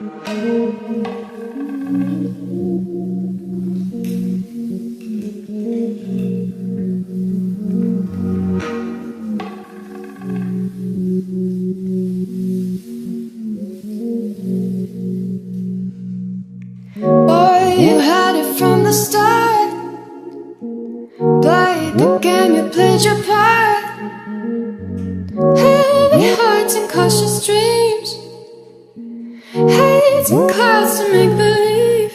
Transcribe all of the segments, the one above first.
Boy, you had it from the start. Played the game, you played your part. Heavy hearts and cautious dreams, hates and clouds to make believe.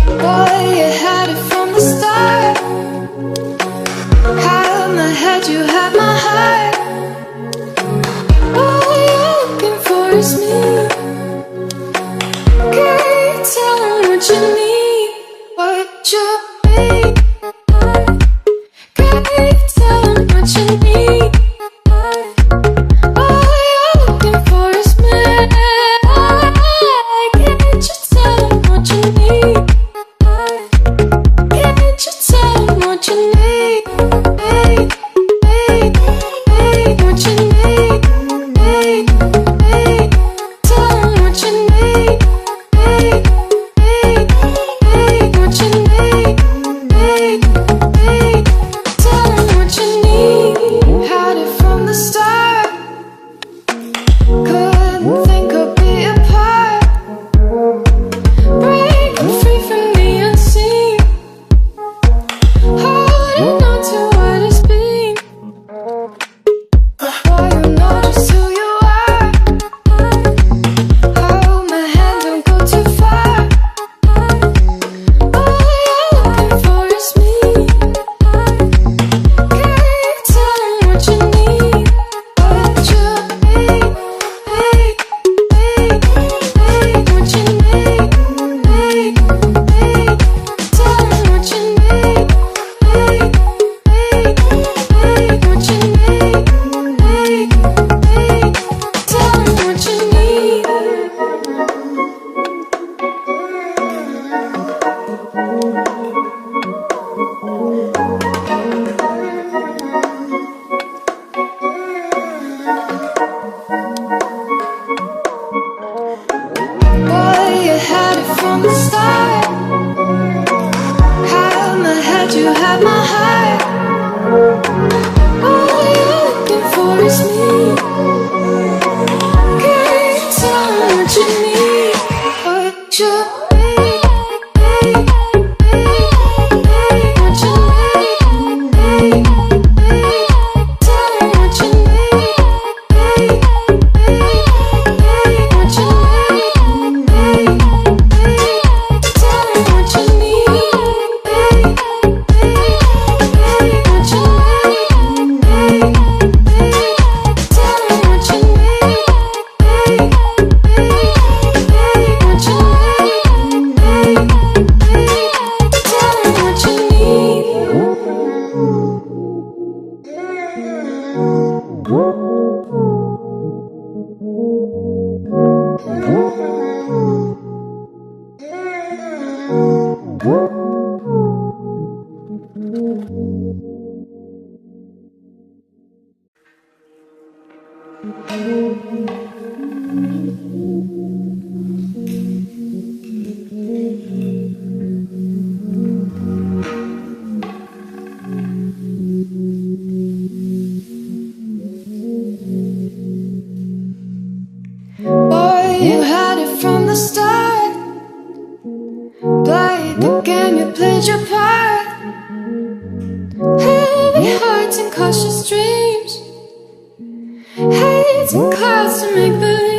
Boy, you had it from the start. Had my head, you had my heart. All you're looking for is me. Can't tell them what you need, what you need. Can't tell them what you need. All you're looking for is me. Can't you tell them what you need? Can't you tell them what you need? What you need? Tell them what you need. What you need? Tell them what you need. Had it from the start. Couldn't think I'd be apart. Breaking free from the unseen, holding on to what has been. Boy, you know just who you are. Hold my hand, don't go too far. All you're looking for is me. Can't tell them what you need, what you need. What you need. Tell them what you need. What you need. Tell them what you need. Boy, you had it from the start. Had my head, you had my heart. All you're looking for is me. Can't tell them what you need, what you need. What you need. Tell them what you need. What you need. Tell them what you need. What you need. Tell them what you need. What you need. Tell them what you Boy, you had it from the start. Played the game, you played your part. Heavy hearts and cautious dreams, hates and clouds to make believe.